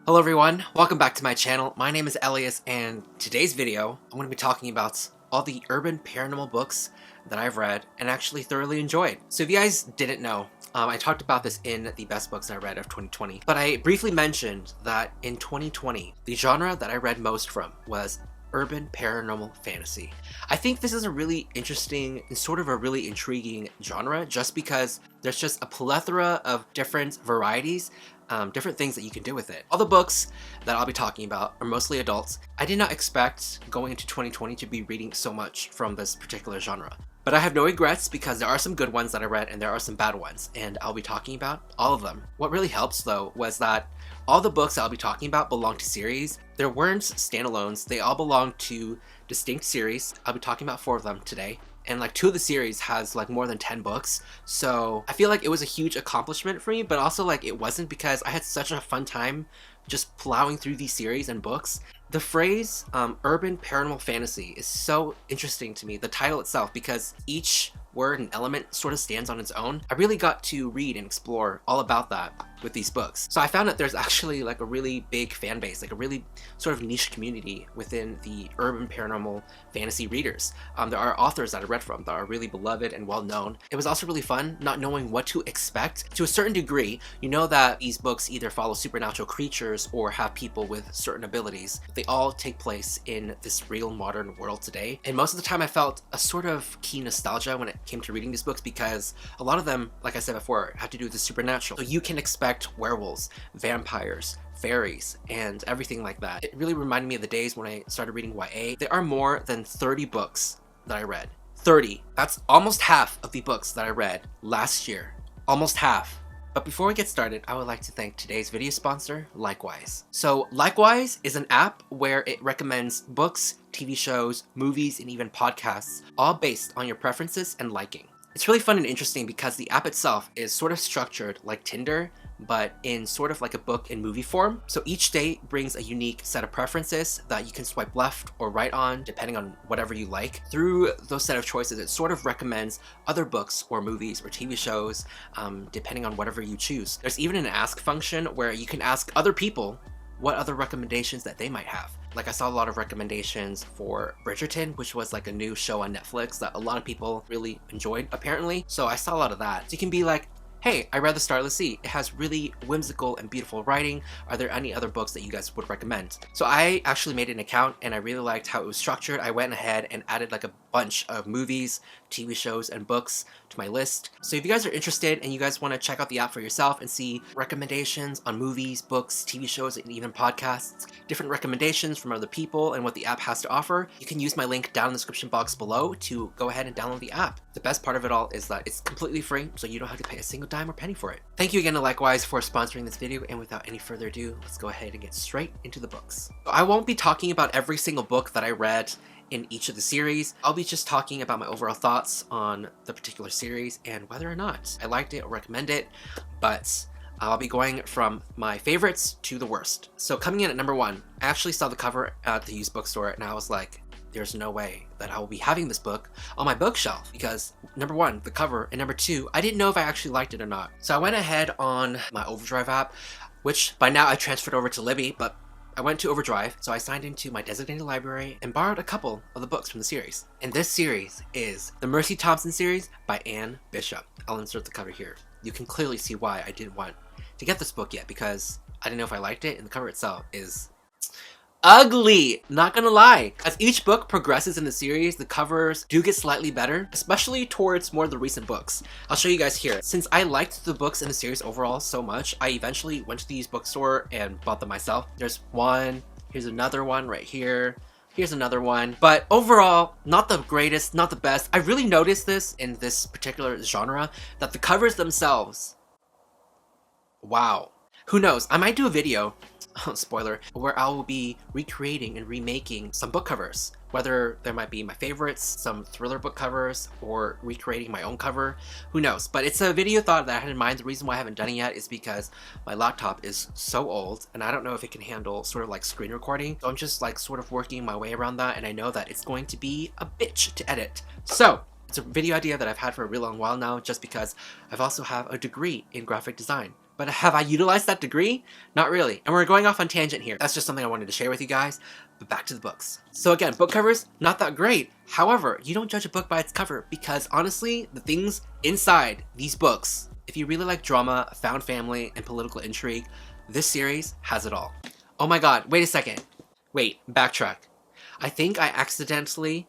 Hello everyone, welcome back to my channel. My name is Elias, and today's video I'm going to be talking about all the urban paranormal books that I've read and actually thoroughly enjoyed. So if you guys didn't know, I talked about this in the best books I read of 2020, but I briefly mentioned that in 2020 the genre that I read most from was urban paranormal fantasy. I think this is a really interesting and sort of a really intriguing genre just because there's just a plethora of different varieties, different things that you can do with it. All the books that I'll be talking about are mostly adults. I did not expect going into 2020 to be reading so much from this particular genre. But I have no regrets because there are some good ones that I read and there are some bad ones, and I'll be talking about all of them. What really helps though was that all the books I'll be talking about belong to series. There weren't standalones, they all belong to distinct series. I'll be talking about 4 of them today. And like 2 of the series has like more than 10 books. So I feel like it was a huge accomplishment for me, but also like it wasn't because I had such a fun time just plowing through these series and books. The phrase urban paranormal fantasy is so interesting to me, the title itself, because each word and element sort of stands on its own. I really got to read and explore all about that with these books. So I found that there's actually like a really big fan base, like a really sort of niche community within the urban paranormal fantasy readers. There are authors that I read from that are really beloved and well known. It was also really fun not knowing what to expect. To a certain degree, you know that these books either follow supernatural creatures or have people with certain abilities. They all take place in this real modern world today. And most of the time I felt a sort of keen nostalgia when it came to reading these books because a lot of them, like I said before, have to do with the supernatural. So you can expect werewolves, vampires, fairies, and everything like that. It really reminded me of the days when I started reading YA. There are more than 30 books that I read. 30. That's almost half of the books that I read last year. Almost half. But before we get started, I would like to thank today's video sponsor, Likewise. So Likewise is an app where it recommends books, TV shows, movies, and even podcasts, all based on your preferences and liking. It's really fun and interesting because the app itself is sort of structured like Tinder, but in sort of like a book and movie form. So each day brings a unique set of preferences that you can swipe left or right on depending on whatever you like. Through those set of choices, it sort of recommends other books or movies or TV shows depending on whatever you choose. There's even an ask function where you can ask other people what other recommendations that they might have. Like I saw a lot of recommendations for Bridgerton, which was like a new show on Netflix that a lot of people really enjoyed apparently. So I saw a lot of that. So you can be like, hey, I read The Starless Sea. It has really whimsical and beautiful writing. Are there any other books that you guys would recommend? So I actually made an account and I really liked how it was structured. I went ahead and added like a bunch of movies, TV shows, and books to my list. So if you guys are interested and you guys want to check out the app for yourself and see recommendations on movies, books, TV shows, and even podcasts, different recommendations from other people and what the app has to offer, you can use my link down in the description box below to go ahead and download the app. The best part of it all is that it's completely free, so you don't have to pay a single dime or penny for it. Thank you again to Likewise for sponsoring this video, and without any further ado, let's go ahead and get straight into the books. I won't be talking about every single book that I read in each of the series. I'll be just talking about my overall thoughts on the particular series and whether or not I liked it or recommend it, but I'll be going from my favorites to the worst. So coming in at number 1, I actually saw the cover at the used bookstore and I was like, there's no way that I will be having this book on my bookshelf because number 1, the cover, and number 2, I didn't know if I actually liked it or not. So I went ahead on my Overdrive app, which by now I transferred over to Libby, but I went to Overdrive, so I signed into my designated library and borrowed a couple of the books from the series. And this series is the Mercy Thompson series by Anne Bishop. I'll insert the cover here. You can clearly see why I didn't want to get this book yet because I didn't know if I liked it, and the cover itself is ugly, not gonna lie. As each book progresses in the series, the covers do get slightly better, especially towards more of the recent books. I'll show you guys here. Since I liked the books in the series overall so much, I eventually went to the used bookstore and bought them myself. There's one, here's another one right here. Here's another one. But overall, not the greatest, not the best. I really noticed this in this particular genre, that the covers themselves, wow. Who knows, I might do a video, spoiler, where I will be recreating and remaking some book covers. Whether there might be my favorites, some thriller book covers, or recreating my own cover, who knows. But it's a video thought that I had in mind. The reason why I haven't done it yet is because my laptop is so old and I don't know if it can handle sort of like screen recording. So I'm just like sort of working my way around that, and I know that it's going to be a bitch to edit. So it's a video idea that I've had for a real long while now, just because I've also have a degree in graphic design. But have I utilized that degree? Not really. And we're going off on tangent here. That's just something I wanted to share with you guys. But back to the books. So again, book covers, not that great. However, you don't judge a book by its cover because honestly, the things inside these books, if you really like drama, found family, and political intrigue, this series has it all. Oh my god, wait a second. Wait, backtrack. I think I accidentally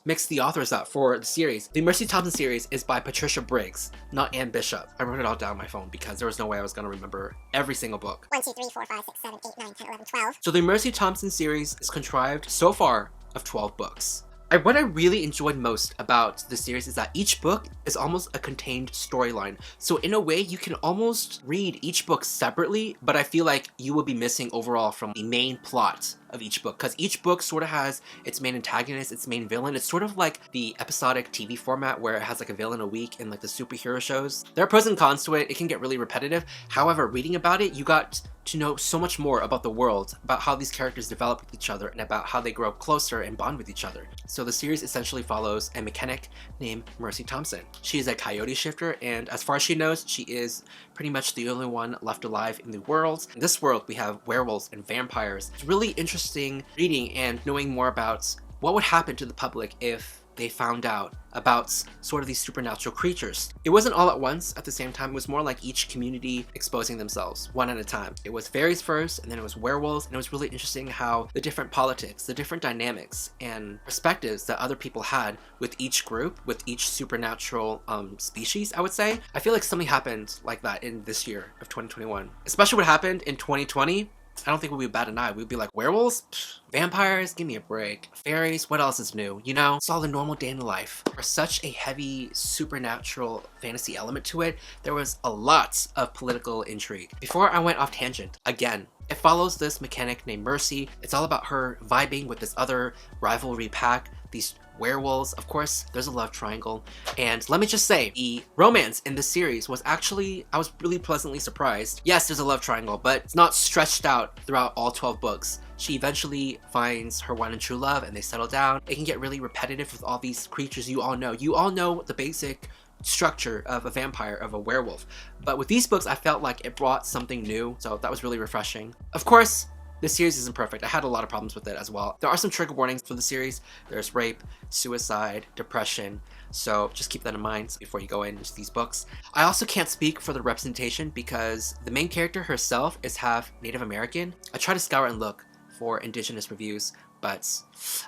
mixed the authors up for the series. The Mercy Thompson series is by Patricia Briggs, not Anne Bishop. I wrote it all down on my phone because there was no way I was going to remember every single book. 1, 2, 3, 4, 5, 6, 7, 8, 9, 10, 11, 12. So the Mercy Thompson series is contrived so far of 12 books. What I really enjoyed most about the series is that each book is almost a contained storyline. So in a way, you can almost read each book separately, but I feel like you will be missing overall from the main plot of each book, because each book sort of has its main antagonist, its main villain. It's sort of like the episodic TV format where it has like a villain a week in like the superhero shows. There are pros and cons to it. It can get really repetitive. However, reading about it, you got to know so much more about the world, about how these characters develop with each other, and about how they grow closer and bond with each other. So the series essentially follows a mechanic named Mercy Thompson. She is a coyote shifter, and as far as she knows, she is pretty much the only one left alive in the world. In this world, we have werewolves and vampires. It's really interesting reading and knowing more about what would happen to the public if they found out about sort of these supernatural creatures. It wasn't all at once at the same time. It was more like each community exposing themselves one at a time. It was fairies first, and then it was werewolves, and it was really interesting how the different politics, the different dynamics and perspectives that other people had with each group, with each supernatural species, I would say. I feel like something happened like that in this year of 2021. Especially what happened in 2020. I don't think we'd be bat an eye. We'd be like, werewolves? Pfft. Vampires? Give me a break. Fairies? What else is new? You know, it's all the normal day in life. For such a heavy supernatural fantasy element to it, there was a lot of political intrigue. Before I went off tangent, again, it follows this mechanic named Mercy. It's all about her vibing with this other rivalry pack, these werewolves. Of course, there's a love triangle. And let me just say, the romance in this series was actually, I was really pleasantly surprised. Yes, there's a love triangle, but it's not stretched out throughout all 12 books. She eventually finds her one and true love and they settle down. It can get really repetitive with all these creatures you all know. You all know the basic structure of a vampire, of a werewolf. But with these books, I felt like it brought something new. So that was really refreshing. Of course, this series isn't perfect. I had a lot of problems with it as well. There are some trigger warnings for the series. There's rape, suicide, depression. So just keep that in mind before you go into these books. I also can't speak for the representation because the main character herself is half Native American. I tried to scour and look for indigenous reviews, but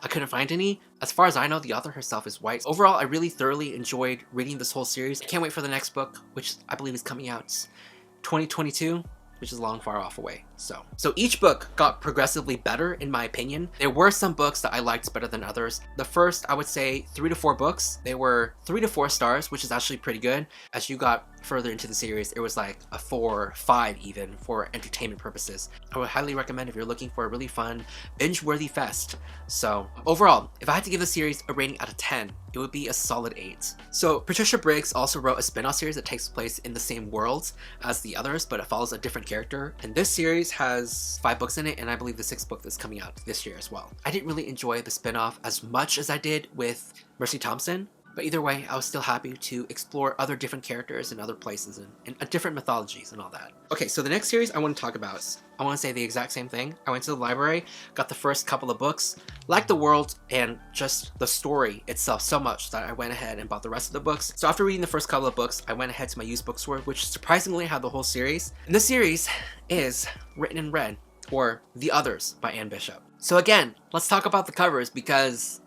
I couldn't find any. As far as I know, the author herself is white. Overall, I really thoroughly enjoyed reading this whole series. I can't wait for the next book, which I believe is coming out 2022. Which is long far off away. So each book got progressively better in my opinion. There were some books that I liked better than others. The first, I would say 3 to 4 books. They were 3 to 4 stars, which is actually pretty good. As you got further into the series, it was like a 4, 5 even for entertainment purposes. I would highly recommend if you're looking for a really fun, binge-worthy fest. So overall, if I had to give the series a rating out of 10, it would be a solid 8. So Patricia Briggs also wrote a spin-off series that takes place in the same world as the others, but it follows a different character. And this series has 5 books in it, and I believe the 6th book that's coming out this year as well. I didn't really enjoy the spin-off as much as I did with Mercy Thompson, but either way, I was still happy to explore other different characters and other places and different mythologies and all that. Okay, so the next series I want to talk about, I want to say the exact same thing. I went to the library, got the first couple of books, liked the world and just the story itself so much that I went ahead and bought the rest of the books. So after reading the first couple of books, I went ahead to my used bookstore, which surprisingly had the whole series. And this series is written in red, or The Others by Anne Bishop. So again, let's talk about the covers because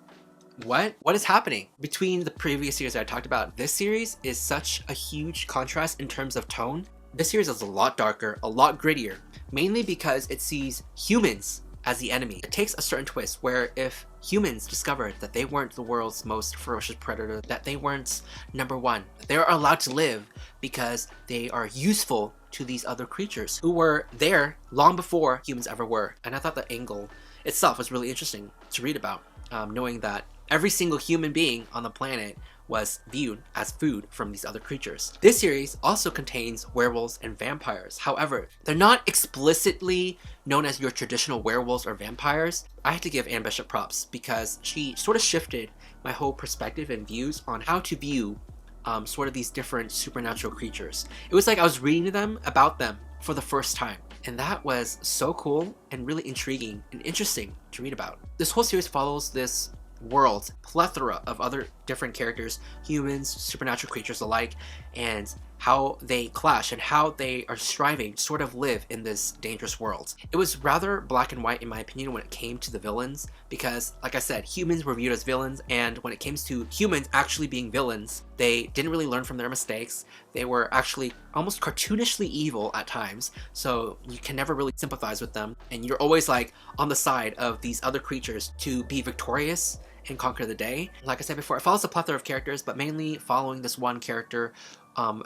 what is happening between the previous series that I talked about? This series is such a huge contrast in terms of tone. This series is a lot darker, a lot grittier, mainly because it sees humans as the enemy. It takes a certain twist where if humans discovered that they weren't the world's most ferocious predator, that they weren't number one, they are allowed to live because they are useful to these other creatures who were there long before humans ever were. And I thought the angle itself was really interesting to read about, knowing that every single human being on the planet was viewed as food from these other creatures. This series also contains werewolves and vampires. However, they're not explicitly known as your traditional werewolves or vampires. I had to give Anne Bishop props because she sort of shifted my whole perspective and views on how to view sort of these different supernatural creatures. It was like I was reading them about them for the first time. And that was so cool and really intriguing and interesting to read about. This whole series follows this world, plethora of other different characters, humans, supernatural creatures alike, and how they clash and how they are striving to sort of live in this dangerous world. It was rather black and white in my opinion when it came to the villains, because like I said, humans were viewed as villains, and when it came to humans actually being villains, they didn't really learn from their mistakes. They were actually almost cartoonishly evil at times, so you can never really sympathize with them, and you're always like on the side of these other creatures to be victorious and conquer the day. Like I said before, it follows a plethora of characters, but mainly following this one character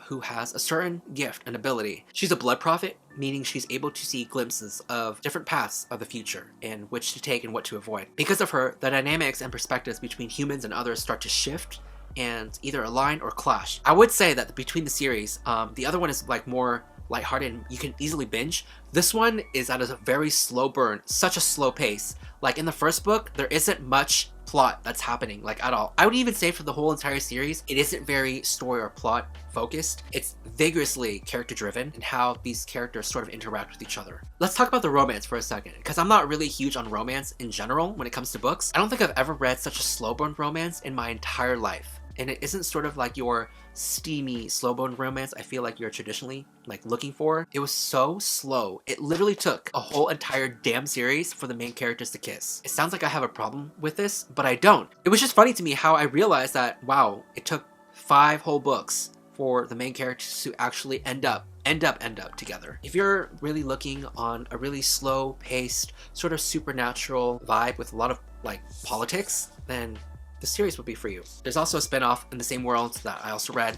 who has a certain gift and ability. She's a blood prophet, meaning she's able to see glimpses of different paths of the future and which to take and what to avoid. Because of her, the dynamics and perspectives between humans and others start to shift and either align or clash. I would say that between the series, the other one is like more lighthearted and you can easily binge. This one is at a very slow burn, such a slow pace. Like in the first book, there isn't much plot that's happening like at all. I would even say for the whole entire series, it isn't very story or plot focused. It's vigorously character driven and how these characters sort of interact with each other. Let's talk about the romance for a second, because I'm not really huge on romance in general when it comes to books. I don't think I've ever read such a slow burn romance in my entire life. And it isn't sort of like your steamy slow burn romance I feel like you're traditionally like looking for. It was so slow. It literally took a whole entire damn series for the main characters to kiss. It sounds like I have a problem with this, but I don't. It was just funny to me how I realized that, wow, it took 5 whole books for the main characters to actually end up together. If you're really looking on a really slow paced sort of supernatural vibe with a lot of like politics, then the series would be for you. There's also a spin-off in the same world that I also read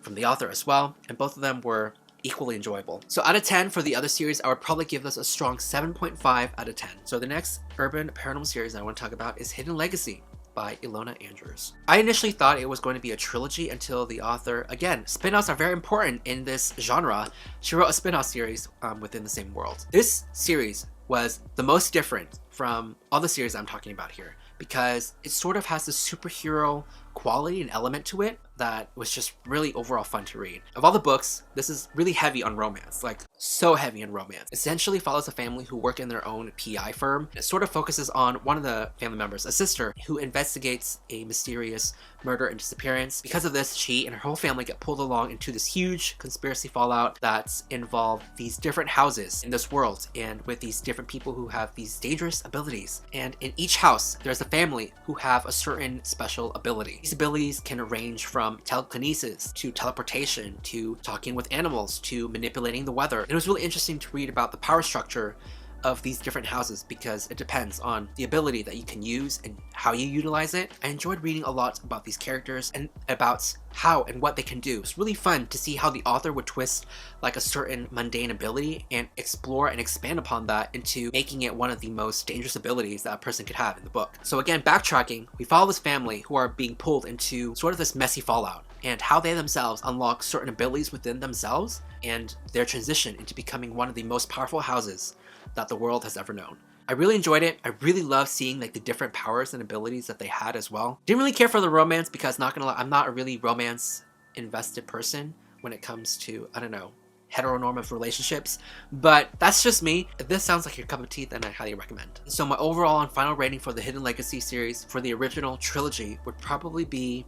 from the author as well, and both of them were equally enjoyable. So out of 10 for the other series, I would probably give this a strong 7.5 out of 10. So the next urban paranormal series I want to talk about is Hidden Legacy by Ilona Andrews. I initially thought it was going to be a trilogy until the author, again, spin-offs are very important in this genre. She wrote a spin-off series within the same world. This series was the most different from all the series I'm talking about here, because it sort of has this superhero quality and element to it that was just really overall fun to read. Of all the books, this is really heavy on romance, like so heavy on romance. Essentially follows a family who work in their own PI firm. It sort of focuses on one of the family members, a sister, who investigates a mysterious murder and disappearance. Because of this, she and her whole family get pulled along into this huge conspiracy fallout that's involved these different houses in this world, and with these different people who have these dangerous abilities. And in each house, there's a family who have a certain special ability. These abilities can range from telekinesis to teleportation to talking with animals to manipulating the weather. It was really interesting to read about the power structure of these different houses because it depends on the ability that you can use and how you utilize it. I enjoyed reading a lot about these characters and about how and what they can do. It's really fun to see how the author would twist like a certain mundane ability and explore and expand upon that into making it one of the most dangerous abilities that a person could have in the book. So again, backtracking, we follow this family who are being pulled into sort of this messy fallout and how they themselves unlock certain abilities within themselves and their transition into becoming one of the most powerful houses that the world has ever known. I really enjoyed it. I really loved seeing like the different powers and abilities that they had as well. Didn't really care for the romance because, not gonna lie, I'm not a really romance invested person when it comes to, I don't know, heteronormative relationships, but that's just me. If this sounds like your cup of tea, then I highly recommend. So my overall and final rating for the Hidden Legacy series for the original trilogy would probably be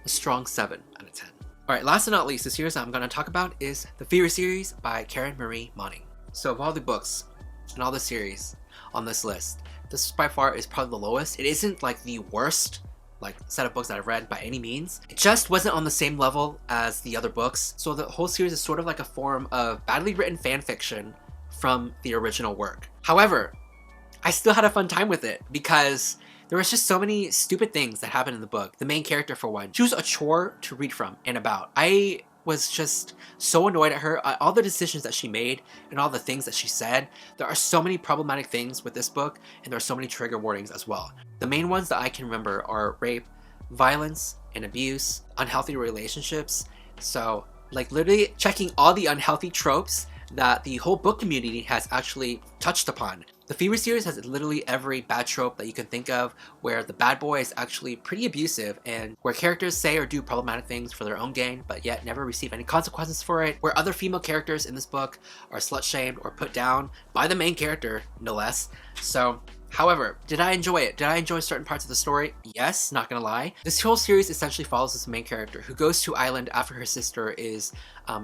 a strong 7 out of 10. Alright, last but not least, the series I'm going to talk about is the Furries series by Karen Marie Moning. So of all the books and all the series on this list, this by far is probably the lowest. It isn't like the worst like set of books that I've read by any means. It just wasn't on the same level as the other books. So the whole series is sort of like a form of badly written fan fiction from the original work. However, I still had a fun time with it because there was just so many stupid things that happened in the book. The main character, for one, she was a chore to read from and about. I was just so annoyed at her, all the decisions that she made and all the things that she said. There are so many problematic things with this book, and there are so many trigger warnings as well. The main ones that I can remember are rape, violence and abuse, unhealthy relationships. So like literally checking all the unhealthy tropes that the whole book community has actually touched upon. The Fever series has literally every bad trope that you can think of, where the bad boy is actually pretty abusive and where characters say or do problematic things for their own gain but yet never receive any consequences for it, where other female characters in this book are slut-shamed or put down by the main character, no less. So, however, did I enjoy it? Did I enjoy certain parts of the story? Yes, not gonna lie. This whole series essentially follows this main character who goes to Island after her sister is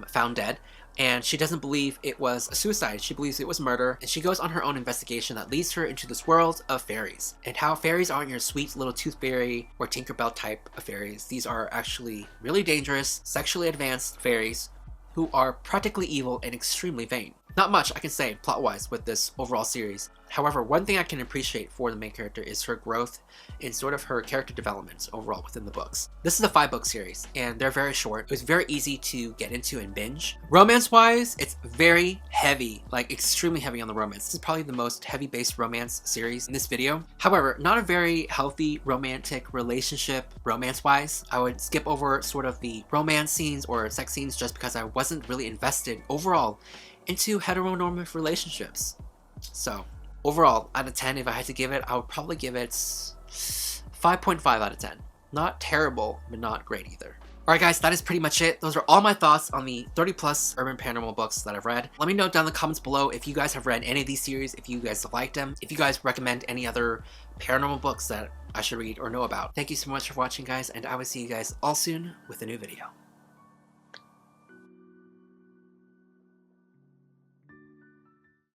found dead, and she doesn't believe it was a suicide. She believes it was murder, and she goes on her own investigation that leads her into this world of fairies, and how fairies aren't your sweet little tooth fairy or Tinkerbell type of fairies. These are actually really dangerous, sexually advanced fairies who are practically evil and extremely vain. Not much I can say plot-wise with this overall series. However, one thing I can appreciate for the main character is her growth in sort of her character development overall within the books. This is a 5-book series, and they're very short. It was very easy to get into and binge. Romance-wise, it's very heavy, like extremely heavy on the romance. This is probably the most heavy-based romance series in this video. However, not a very healthy romantic relationship romance-wise. I would skip over sort of the romance scenes or sex scenes just because I wasn't really invested overall into heteronormative relationships. So, overall, out of 10, if I had to give it, I would probably give it 5.5 out of 10. Not terrible, but not great either. Alright guys, that is pretty much it. Those are all my thoughts on the 30 plus urban paranormal books that I've read. Let me know down in the comments below if you guys have read any of these series, if you guys have liked them, if you guys recommend any other paranormal books that I should read or know about. Thank you so much for watching guys, and I will see you guys all soon with a new video.